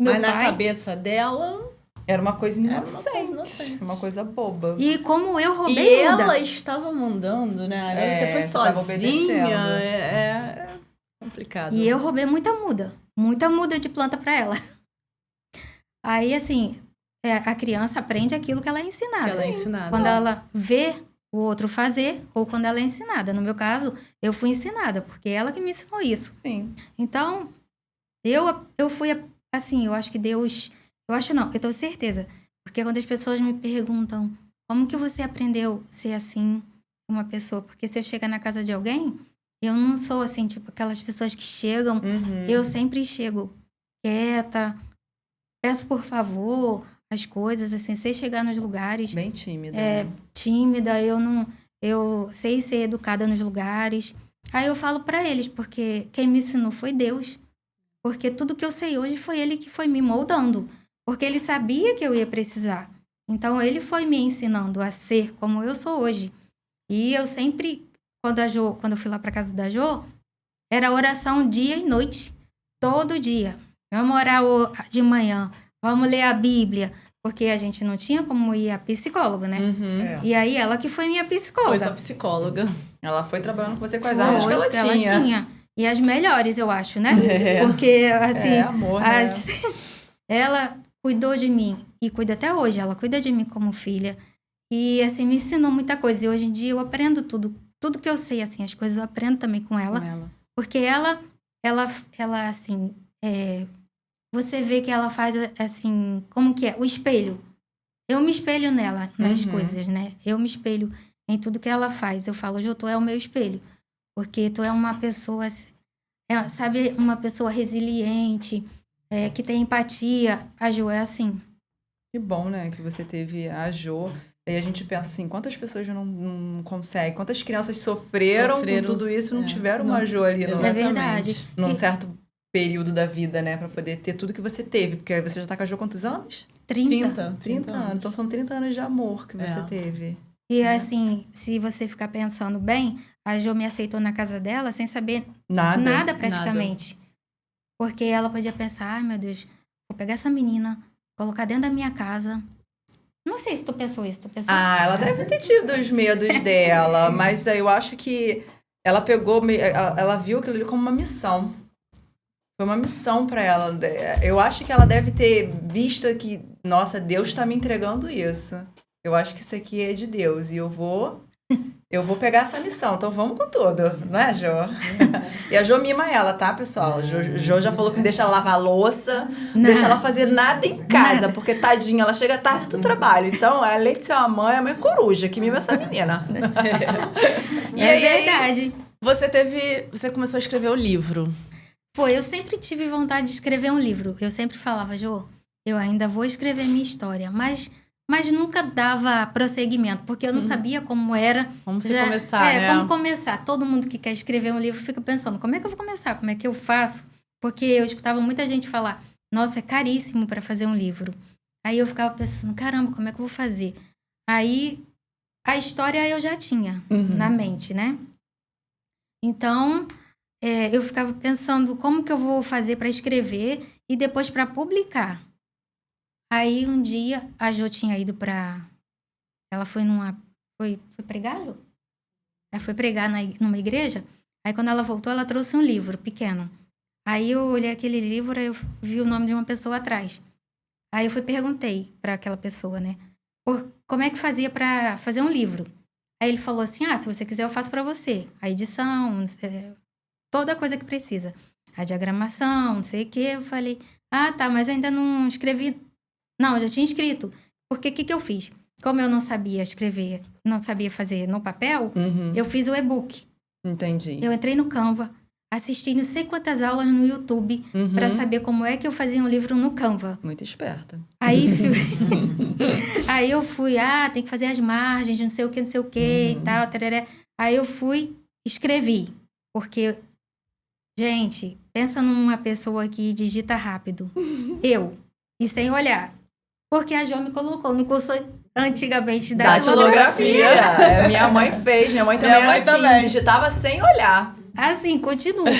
Mas na cabeça dela... Era uma coisa Era inocente. uma coisa inocente. Uma coisa boba. E como eu E roubei muda. ela estava mandando, né? Agora você foi você tava sozinha. obedecendo. É complicado. E eu roubei muita muda. Muita muda de planta pra ela. Aí, assim, a criança aprende aquilo que ela é ensinada. Que ela é ensinada. Quando ela vê o outro fazer ou quando ela é ensinada. No meu caso, eu fui ensinada, porque ela que me ensinou isso. Sim. Então, eu fui, assim, eu acho que Deus... Eu acho não, eu tenho certeza. Porque quando as pessoas me perguntam como que você aprendeu a ser assim, uma pessoa? Porque se eu chegar na casa de alguém, eu não sou assim, tipo, aquelas pessoas que chegam, eu sempre chego quieta, peço por favor as coisas, assim, sei chegar nos lugares. Bem tímida. Tímida, eu sei ser educada nos lugares. Aí eu falo pra eles, porque quem me ensinou foi Deus. Porque tudo que eu sei hoje foi Ele que foi me moldando. Porque Ele sabia que eu ia precisar. Então, Ele foi me ensinando a ser como eu sou hoje. E eu sempre, quando eu fui lá pra casa da Jo, era oração dia e noite. Todo dia. Vamos orar de manhã. Vamos ler a Bíblia. Porque a gente não tinha como ir a psicólogo, né? E aí, ela que foi minha psicóloga. Foi sua psicóloga. Ela foi trabalhando com você com as armas que ela tinha. E as melhores, eu acho, né? Porque, assim... amor, né? Ela cuidou de mim. E cuida até hoje. Ela cuida de mim como filha. E, assim, me ensinou muita coisa. E hoje em dia eu aprendo tudo. Tudo que eu sei, assim, as coisas eu aprendo também com ela. Porque ela assim... você vê que ela faz, assim... Como que é? O espelho. Eu me espelho nela, nas coisas, né? Eu me espelho em tudo que ela faz. Eu falo, Jô, tu é o meu espelho. Porque tu é uma pessoa, sabe, uma pessoa resiliente, que tem empatia. A Jo é assim. Que bom, né, que você teve a Jo. E a gente pensa assim, quantas pessoas não conseguem? Quantas crianças sofreram com tudo isso e não tiveram uma Jo ali. É verdade. Num certo período da vida, né, pra poder ter tudo que você teve. Porque você já tá com a Jo há quantos anos? 30 anos. Então são 30 anos de amor que você teve. E assim, se você ficar pensando bem, a Jo me aceitou na casa dela sem saber nada praticamente. Nada. Porque ela podia pensar, ai meu Deus, vou pegar essa menina, colocar dentro da minha casa. Não sei se tu pensou isso, ela deve ter tido os medos dela, mas eu acho que ela ela viu aquilo ali como uma missão. Foi uma missão pra ela. Eu acho que ela deve ter visto que, nossa, Deus tá me entregando isso. Eu acho que isso aqui é de Deus e eu vou pegar essa missão. Então vamos com tudo, não é, Jo? E a Jo mima ela, tá, pessoal? Jo já falou que não deixa ela lavar louça, não deixa ela fazer nada em casa, porque tadinha, ela chega tarde do trabalho. Então, além de ser uma mãe, é mãe coruja que mima essa menina. Verdade. Você começou a escrever o livro. Eu sempre tive vontade de escrever um livro. Eu sempre falava, Jo, eu ainda vou escrever minha história, mas nunca dava prosseguimento, porque eu não sabia como era. Como você começar, né? Como começar. Todo mundo que quer escrever um livro fica pensando, como é que eu vou começar? Como é que eu faço? Porque eu escutava muita gente falar, nossa, é caríssimo para fazer um livro. Aí eu ficava pensando, caramba, como é que eu vou fazer? Aí, a história eu já tinha na mente, né? Então, eu ficava pensando como que eu vou fazer para escrever e depois para publicar. Aí, um dia, a Jo tinha ido ela foi Foi pregar, Jo? Ela foi pregar numa igreja. Aí, quando ela voltou, ela trouxe um livro pequeno. Aí, eu olhei aquele livro e eu vi o nome de uma pessoa atrás. Aí, eu perguntei para aquela pessoa, né? Como é que fazia para fazer um livro? Aí, ele falou assim, se você quiser, eu faço para você. A edição, toda coisa que precisa. A diagramação, não sei o quê. Eu falei, tá, mas ainda não escrevi... Não, eu já tinha escrito. Porque o que eu fiz? Como eu não sabia escrever, não sabia fazer no papel, eu fiz o e-book. Entendi. Eu entrei no Canva, assisti não sei quantas aulas no YouTube para saber como é que eu fazia um livro no Canva. Muito esperta. Aí Aí eu fui, tem que fazer as margens, não sei o que e tal, tararé. Aí eu fui, escrevi. Porque, gente, pensa numa pessoa que digita rápido. E sem olhar. Porque a Jo me colocou no curso antigamente da datilografia. Minha mãe fez, minha mãe também digitava sem olhar. Assim, continua.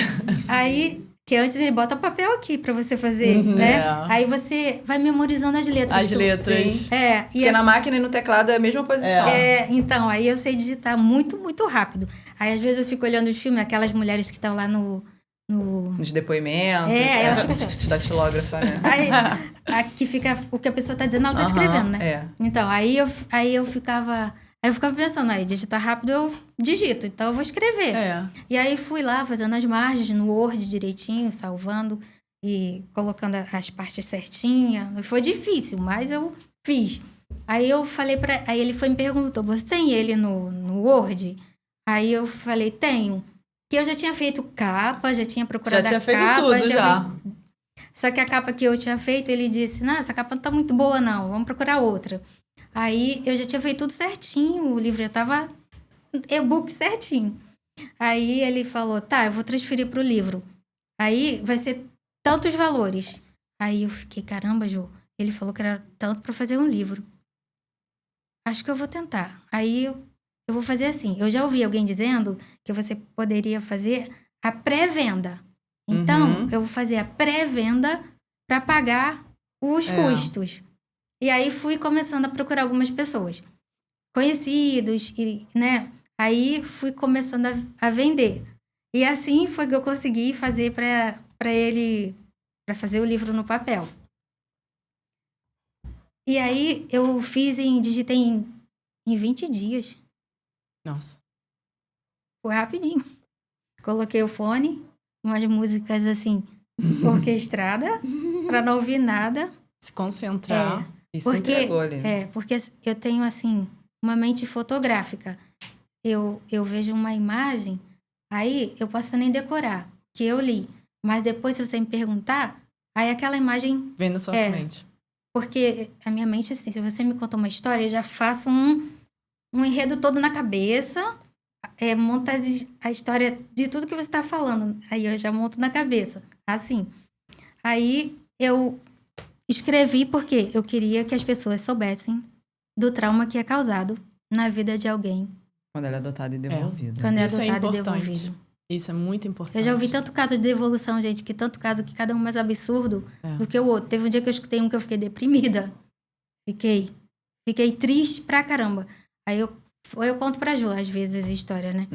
Aí, que antes ele bota o papel aqui pra você fazer, né? Aí você vai memorizando as letras. As letras. Sim. Porque na máquina e no teclado é a mesma posição. Então, aí eu sei digitar muito, muito rápido. Aí, às vezes, eu fico olhando os filmes, aquelas mulheres que estão lá nos depoidos. elas ficam... Datilógrafa, né? Aí, aqui fica o que a pessoa tá dizendo, ela tá escrevendo, né? Então, aí eu ficava pensando, aí digitar rápido eu digito, então eu vou escrever. E aí fui lá fazendo as margens no Word direitinho, salvando e colocando as partes certinhas. Foi difícil, mas eu fiz. Aí eu falei aí ele me perguntou, você tem ele no Word? Aí eu falei, tenho. Que eu já tinha feito capa, já tinha procurado a capa. Já tinha feito tudo, já. Só que a capa que eu tinha feito, ele disse, não, essa capa não tá muito boa não, vamos procurar outra. Aí eu já tinha feito tudo certinho, o livro já tava e-book certinho. Aí ele falou, tá, eu vou transferir pro livro. Aí vai ser tantos valores. Aí eu fiquei, caramba, Jô, ele falou que era tanto pra fazer um livro. Acho que eu vou tentar. Aí eu vou fazer assim. Eu já ouvi alguém dizendo que você poderia fazer a pré-venda. Então, eu vou fazer a pré-venda para pagar os custos. E aí fui começando a procurar algumas pessoas conhecidos, né? Aí fui começando a vender. E assim foi que eu consegui fazer para ele, para fazer o livro no papel. E aí eu digitei em 20 dias. Nossa. Foi rapidinho. Coloquei o fone, umas músicas assim, orquestrada, para não ouvir nada. Se concentrar. E se entregou ali. Porque eu tenho, assim, uma mente fotográfica. Eu vejo uma imagem, aí eu posso nem decorar, que eu li. Mas depois, se você me perguntar, aí aquela imagem... Vem na sua mente. Porque a minha mente, assim, se você me conta uma história, eu já faço um enredo todo na cabeça, monto a história de tudo que você está falando. Aí eu já monto na cabeça, assim. Aí eu escrevi porque eu queria que as pessoas soubessem do trauma que é causado na vida de alguém. Quando ela é adotada e devolvida. Quando é adotada e devolvida. Isso é muito importante. Eu já ouvi tanto caso de devolução, gente, que tanto caso que cada um mais absurdo do que o outro. Teve um dia que eu escutei que eu fiquei deprimida. Fiquei triste pra caramba. Aí eu conto pra Jo, às vezes, a história, né?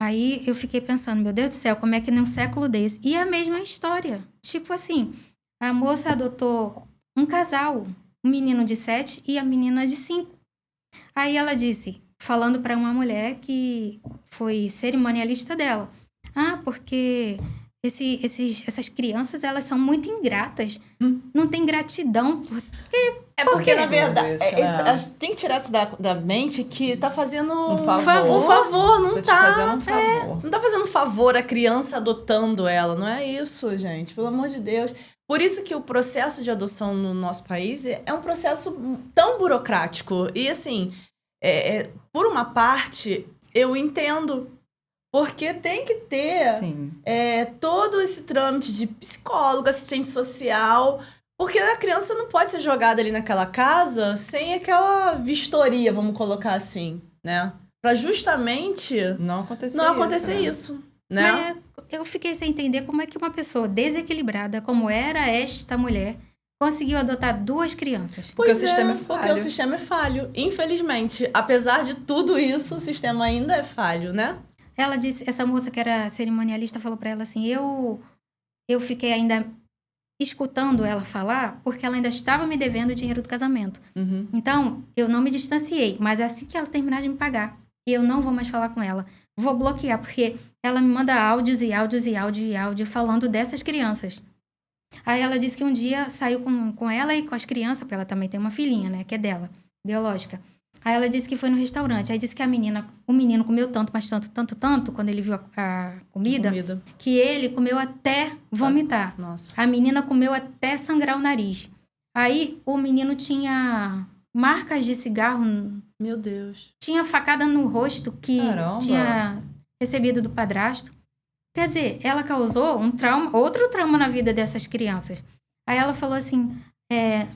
Aí eu fiquei pensando, meu Deus do céu, como é que num século desse... E a mesma história. Tipo assim, a moça adotou um casal, um menino de 7 e a menina de 5. Aí ela disse, falando pra uma mulher que foi cerimonialista dela. Porque essas crianças, elas são muito ingratas. Não tem gratidão. Porque na verdade, tem que tirar isso da mente que tá fazendo um favor. Não Tô tá. Te fazendo um favor. Você não tá fazendo um favor à criança adotando ela. Não é isso, gente. Pelo amor de Deus. Por isso que o processo de adoção no nosso país é um processo tão burocrático. E assim, por uma parte, eu entendo. Porque tem que ter todo esse trâmite de psicólogo, assistente social. Porque a criança não pode ser jogada ali naquela casa sem aquela vistoria, vamos colocar assim, né? Pra justamente não acontecer isso, né? Mas eu fiquei sem entender como é que uma pessoa desequilibrada, como era esta mulher, conseguiu adotar 2 crianças. Porque o sistema é falho. Porque o sistema é falho. Infelizmente, apesar de tudo isso, o sistema ainda é falho, né? Ela disse, essa moça que era cerimonialista falou pra ela assim, eu fiquei ainda escutando ela falar, porque ela ainda estava me devendo o dinheiro do casamento. Então, eu não me distanciei, mas assim que ela terminar de me pagar, eu não vou mais falar com ela. Vou bloquear, porque ela me manda áudios e áudios e áudio e áudio falando dessas crianças. Aí ela disse que um dia saiu com ela e com as crianças, porque ela também tem uma filhinha, né, que é dela, biológica. Aí ela disse que foi no restaurante. Aí disse que o menino comeu tanto, mas tanto, quando ele viu a comida, que ele comeu até vomitar. Nossa. A menina comeu até sangrar o nariz. Aí o menino tinha marcas de cigarro, Meu Deus. tinha facada no rosto que Caramba. tinha recebido do padrasto. Quer dizer, ela causou um trauma, outro trauma na vida dessas crianças. Aí ela falou assim,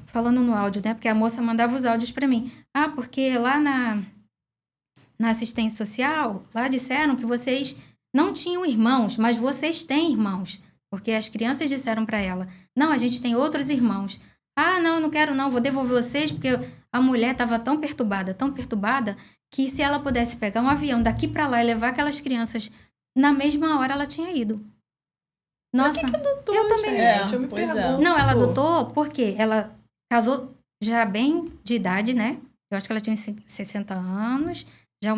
falando no áudio, né? Porque a moça mandava os áudios pra mim. Ah, porque lá na assistência social, lá disseram que vocês não tinham irmãos, mas vocês têm irmãos. Porque as crianças disseram pra ela, não, a gente tem outros irmãos. Ah, não quero não, vou devolver vocês, porque a mulher estava tão perturbada, que se ela pudesse pegar um avião daqui pra lá e levar aquelas crianças, na mesma hora ela tinha ido. Nossa, eu também. Gente, eu me pois é. pergunto. Não, ela adotou porque ela casou já bem de idade, né? Eu acho que ela tinha uns 60 anos, já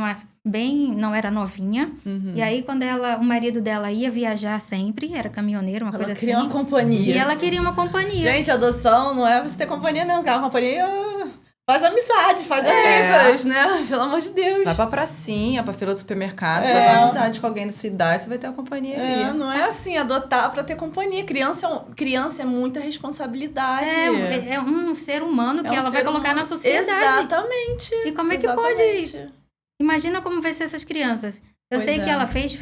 não era novinha. Uhum. E aí, quando o marido dela ia viajar sempre, era caminhoneiro, uma Ela coisa assim. queria uma companhia. E ela queria uma companhia. Gente, adoção não é você ter companhia, não. Porque a companhia faz amizade, faz amigos, né? Pelo amor de Deus. Vai pra pracinha, pra fila do supermercado, É. fazer uma amizade com alguém da sua idade, você vai ter uma companhia ali. Não é assim, adotar pra ter companhia. Criança é muita responsabilidade. É um ser humano que É um ela vai ser colocar humano. na sociedade. Exatamente. E como é que pode? Exatamente. Imagina como vai ser essas crianças. Eu Pois sei que é. ela fez.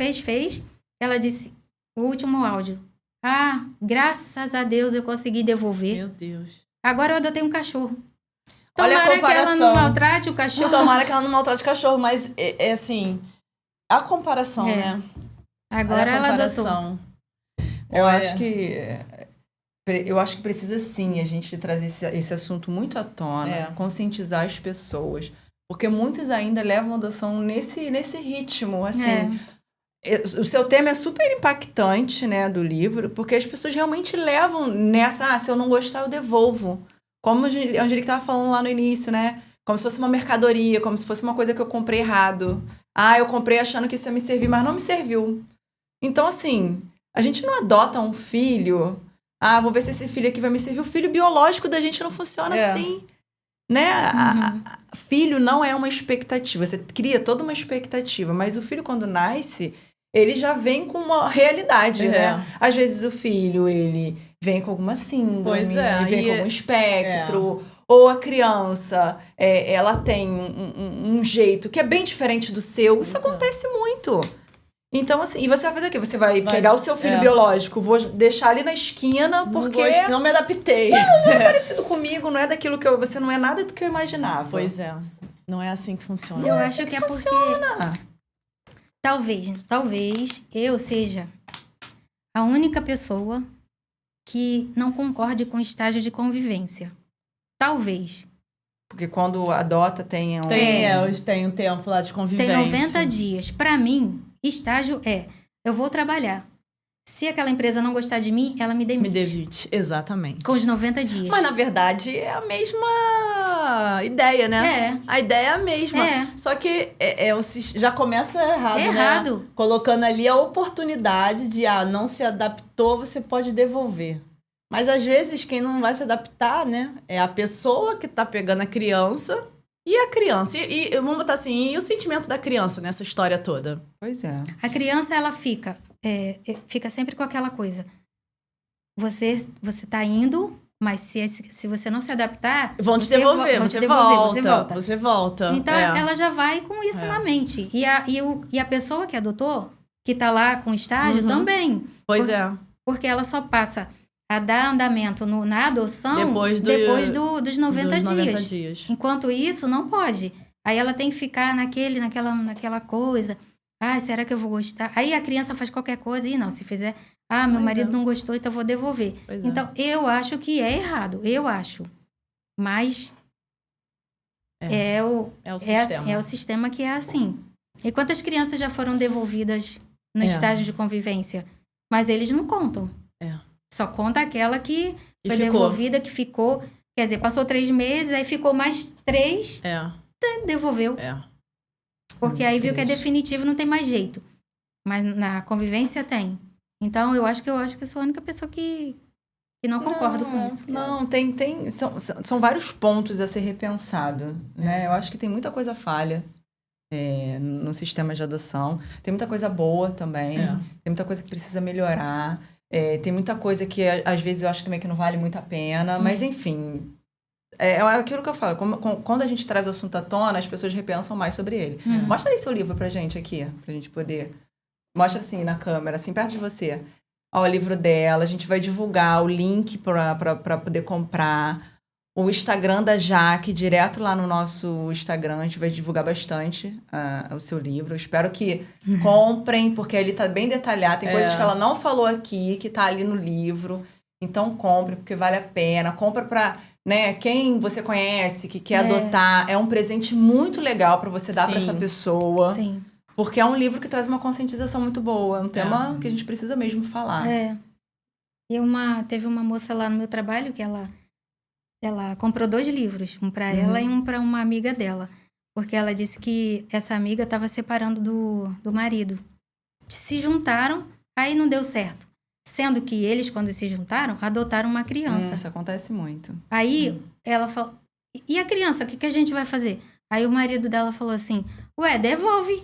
Ela disse, o último áudio. Ah, graças a Deus eu consegui devolver. Meu Deus. Agora eu adotei um cachorro. Olha a Tomara que ela comparação. não maltrate o cachorro. Tomara que ela não maltrate o cachorro, mas é assim, a comparação, É. né? Agora Olha a ela adotou. comparação. Eu Olha. acho que precisa sim a gente trazer esse assunto muito à tona, É. conscientizar as pessoas. Porque muitos ainda levam a adoção nesse ritmo, assim. O seu tema é super impactante, né, do livro, porque as pessoas realmente levam nessa, se eu não gostar, eu devolvo. Como a Angelique estava falando lá no início, né? Como se fosse uma mercadoria, como se fosse uma coisa que eu comprei errado. Ah, eu comprei achando que isso ia me servir, mas não me serviu. Então, assim, a gente não adota um filho. Ah, vou ver se esse filho aqui vai me servir. O filho biológico da gente não funciona assim. Né? Filho não é uma expectativa. Você cria toda uma expectativa. Mas o filho, quando nasce, ele já vem com uma realidade, né? Às vezes o filho, ele vem com alguma síndrome, Pois é, ele vem e- com algum espectro. Ou a criança, ela tem um jeito que é bem diferente do seu. Isso Pois é. acontece muito. Então, assim, e você vai fazer o quê? Você vai Vai- pegar o seu filho biológico, vou deixar ali na esquina, porque Não me adaptei. não é parecido comigo, não é daquilo que você não é nada do que eu imaginava. Pois é. Não é assim que funciona. Eu acho que é porque Ah, talvez eu seja a única pessoa que não concorde com o estágio de convivência. Talvez. porque quando adota tem um... Tem um tempo lá de convivência. Tem 90 dias. Para mim, estágio eu vou trabalhar. Se aquela empresa não gostar de mim, ela me demite. Me demite, exatamente. Com os 90 dias. Mas, na verdade, é a mesma ideia, né? A ideia é a mesma. Só que já começa errado, É né? errado. Colocando ali a oportunidade de, não se adaptou, você pode devolver. Mas, às vezes, quem não vai se adaptar, né? É a pessoa que tá pegando a criança e a criança. E vamos botar assim, e o sentimento da criança nessa história toda? Pois é. A criança, ela fica sempre com aquela coisa. Você tá indo, mas se você não se adaptar... Vão te devolver, vão você te devolver, volta. Você volta. Então, ela já vai com isso na mente. E a pessoa que adotou, que tá lá com estágio, também. Pois é. Porque ela só passa a dar andamento na adoção Depois dos 90 dos dias. dias. Enquanto isso, não pode. Aí ela tem que ficar naquela coisa. Ah, será que eu vou gostar? Aí a criança faz qualquer coisa e não, se fizer... meu Pois marido é. não gostou, então eu vou devolver. Pois é. Então, eu acho que é errado. Eu acho. Mas É o sistema. é o sistema que é assim. E quantas crianças já foram devolvidas no estágio de convivência? Mas eles não contam. Só conta aquela que foi devolvida, que ficou... Quer dizer, passou 3 meses, aí ficou mais 3, devolveu. Porque aí viu que é definitivo, não tem mais jeito. Mas na convivência tem. Então, eu acho que eu sou a única pessoa que não concordo com isso. Não, são vários pontos a ser repensado, né? Eu acho que tem muita coisa falha no sistema de adoção. Tem muita coisa boa também. Tem muita coisa que precisa melhorar. Tem muita coisa que, às vezes, eu acho também que não vale muito a pena. Mas, enfim, É aquilo que eu falo. Quando a gente traz o assunto à tona, as pessoas repensam mais sobre ele. Mostra aí seu livro pra gente aqui, pra gente poder... Mostra assim na câmera, assim, perto de você. Ó, o livro dela. A gente vai divulgar o link pra poder comprar. O Instagram da Jaque, direto lá no nosso Instagram. A gente vai divulgar bastante o seu livro. Eu espero que comprem, porque ali tá bem detalhado. Tem coisas que ela não falou aqui, que tá ali no livro. Então, compre, porque vale a pena. Compra pra, né, quem você conhece, que quer adotar. É um presente muito legal pra você dar pra essa pessoa. Sim. Porque é um livro que traz uma conscientização muito boa. É um tema que a gente precisa mesmo falar. E teve uma moça lá no meu trabalho que ela comprou 2 livros. Um pra ela e um pra uma amiga dela. Porque ela disse que essa amiga estava separando do marido. Se juntaram, aí não deu certo. Sendo que eles, quando se juntaram, adotaram uma criança. Isso acontece muito. Aí ela falou, e a criança, o que a gente vai fazer? Aí o marido dela falou assim, ué, devolve.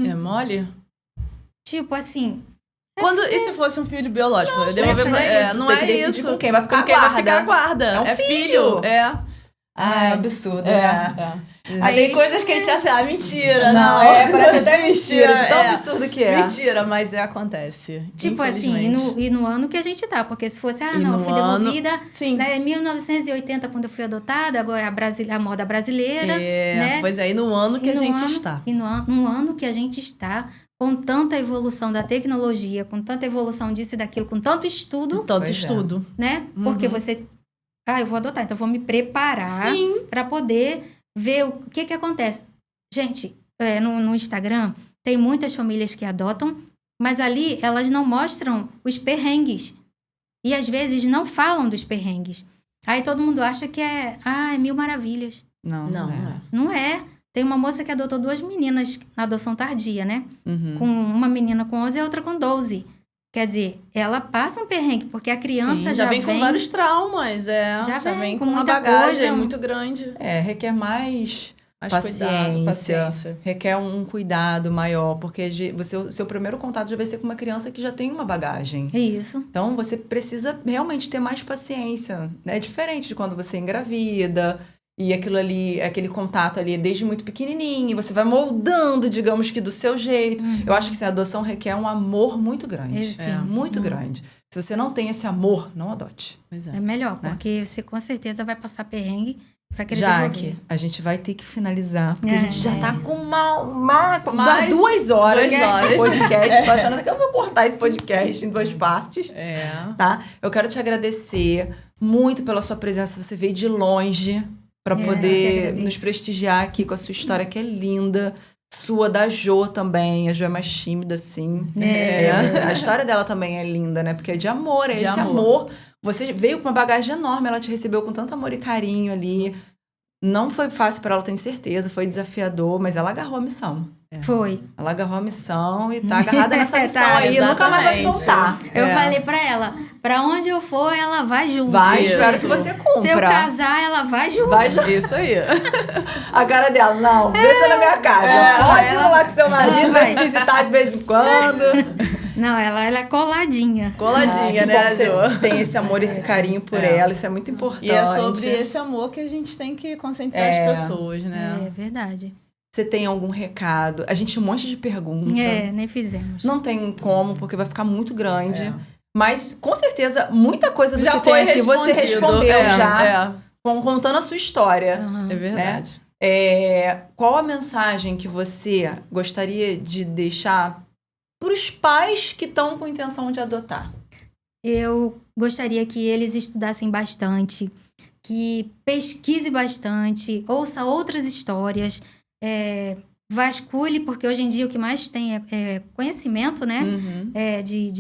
É mole? Tipo assim... E se fosse um filho biológico? Não, devolver gente, pra... não não é é decidir isso. com quem vai ficar com quem vai ficar a guarda. É um filho. filho. É. É absurdo, né? Aí tem coisas que a gente acha, mentira, Não, parece até mentira, de tão É. absurdo que é. Mentira, mas acontece. Tipo assim, e no ano que a gente tá. Porque se fosse, eu fui devolvida Sim. em 1980, quando eu fui adotada, agora a moda brasileira, né? Pois é, e no ano que a gente está. E no ano que a gente está, com tanta evolução da tecnologia, com tanta evolução disso e daquilo, com tanto estudo, Tanto estudo. né? Porque você... eu vou adotar, então eu vou me preparar para poder ver o que acontece. Gente, no Instagram, tem muitas famílias que adotam, mas ali elas não mostram os perrengues. E às vezes não falam dos perrengues. Aí todo mundo acha que é 1000 maravilhas. Não é. Não é. Tem uma moça que adotou 2 meninas na adoção tardia, né? Com uma menina com 11 e outra com 12. Quer dizer, ela passa um perrengue, porque a criança já vem com vários traumas, já vem com uma muita bagagem coisa, muito grande. Requer mais cuidado, paciência. Requer um cuidado maior, porque o seu primeiro contato já vai ser com uma criança que já tem uma bagagem. Isso. Então, você precisa realmente ter mais paciência. É diferente de quando você engravida, e aquilo ali, aquele contato ali desde muito pequenininho, você vai moldando, digamos que do seu jeito. Eu acho que a adoção requer um amor muito grande. Muito grande. Se você não tem esse amor, não adote. É melhor, porque você com certeza vai passar perrengue, vai querer Jaque, devolver. a gente vai ter que finalizar, porque a gente já tá com mais 2 horas de podcast. Tô achando que eu vou cortar esse podcast em 2 partes. Tá? Eu quero te agradecer muito pela sua presença. Você veio de longe para poder nos prestigiar aqui com a sua história, que é linda. Sua, da Jo também. A Jo é mais tímida, assim. A história dela também é linda, né? Porque é de amor, esse amor. Você veio com uma bagagem enorme, ela te recebeu com tanto amor e carinho ali. Não foi fácil para ela, tenho certeza. Foi desafiador, mas ela agarrou a missão. Foi. Ela agarrou a missão e tá agarrada nessa missão aí. exatamente. Nunca mais vai soltar. Eu falei pra ela, pra onde eu for, ela vai junto. Vai, Isso. espero que você cumpra. Se eu casar, ela vai junto. Vai junto. Isso aí. A cara dela, não, deixa na minha casa. Pode ir lá com seu marido, vai vai. visitar de vez em quando. Não, ela é coladinha. Coladinha, Que né, bom que Jo? você tem esse amor, esse carinho por ela, isso é muito importante. E é sobre esse amor que a gente tem que conscientizar as pessoas, né? É verdade. Você tem algum recado? A gente tem um monte de perguntas. Nem fizemos. Não tem como, porque vai ficar muito grande. Mas, com certeza, muita coisa do Já que foi tem aqui você respondeu já. Contando a sua história. É verdade. Qual a mensagem que você gostaria de deixar para os pais que estão com intenção de adotar? Eu gostaria que eles estudassem bastante, que pesquise bastante, ouça outras histórias, vasculhe, porque hoje em dia o que mais tem é conhecimento, né?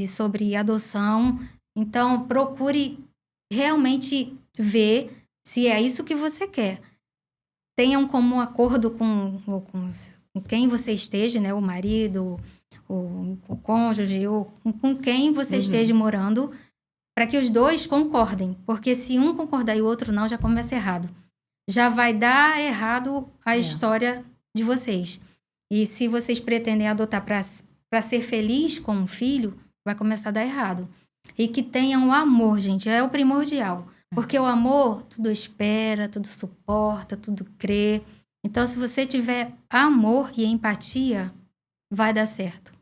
Sobre adoção. Então, procure realmente ver se é isso que você quer. Tenham como acordo com quem você esteja, né? O marido, o cônjuge, ou com quem você esteja morando, para que os dois concordem. Porque se um concordar e o outro não, já começa errado. Já vai dar errado a história de vocês. E se vocês pretendem adotar para ser feliz com um filho, vai começar a dar errado. E que tenham amor, gente, é o primordial. Porque o amor, tudo espera, tudo suporta, tudo crê. Então, se você tiver amor e empatia, vai dar certo.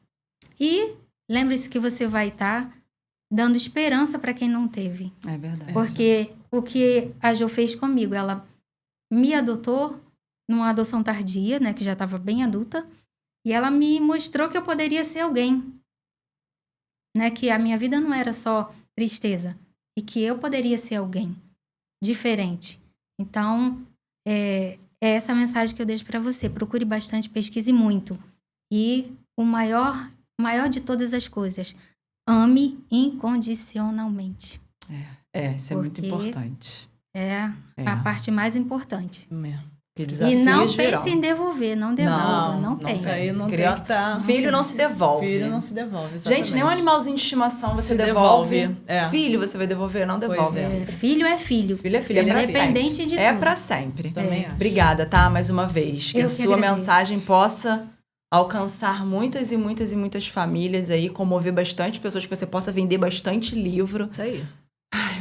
E lembre-se que você vai estar dando esperança para quem não teve. É verdade. Porque o que a Jo fez comigo, ela me adotou numa adoção tardia, né, que já estava bem adulta, e ela me mostrou que eu poderia ser alguém, né, que a minha vida não era só tristeza, e que eu poderia ser alguém diferente. Então, é essa a mensagem que eu deixo para você. Procure bastante, pesquise muito. E o maior de todas as coisas, ame incondicionalmente. Isso é muito importante. É a parte mais importante. E não pense em devolver, não devolva, não pense. Isso aí não tem que estar... Filho não se devolve. Filho não se devolve, exatamente. Gente, nem um animalzinho de estimação você devolve. É. Filho você vai devolver, não devolve. Filho é filho. Filho é filho, é pra Independente sempre. de tudo. É pra sempre. Também acho. Obrigada, tá? Mais uma vez. Que Eu a que sua agradeço. mensagem possa alcançar muitas e muitas e muitas famílias aí, comover bastante pessoas, que você possa vender bastante livro. Isso aí.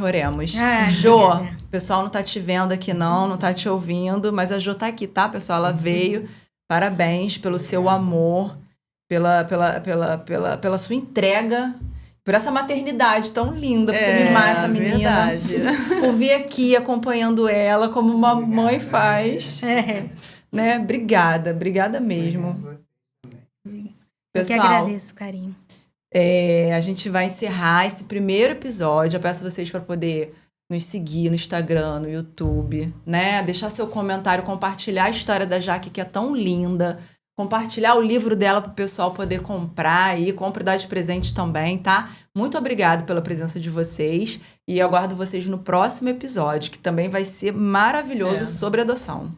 Oremos. Ah, Jo, obrigada. o pessoal não tá te vendo aqui não tá te ouvindo, mas a Jo tá aqui, tá, pessoal? Ela veio. Parabéns pelo seu amor, pela sua entrega, por essa maternidade tão linda, por você mimar essa menina. Verdade. Por vir aqui acompanhando ela, como uma mãe faz. Né? Obrigada mesmo. Eu que agradeço, carinho. A gente vai encerrar esse primeiro episódio. Eu peço vocês para poder nos seguir no Instagram, no YouTube, né? Deixar seu comentário, compartilhar a história da Jaque, que é tão linda. Compartilhar o livro dela para o pessoal poder comprar e compra e dar de presente também, tá? Muito obrigada pela presença de vocês. E eu aguardo vocês no próximo episódio, que também vai ser maravilhoso sobre adoção.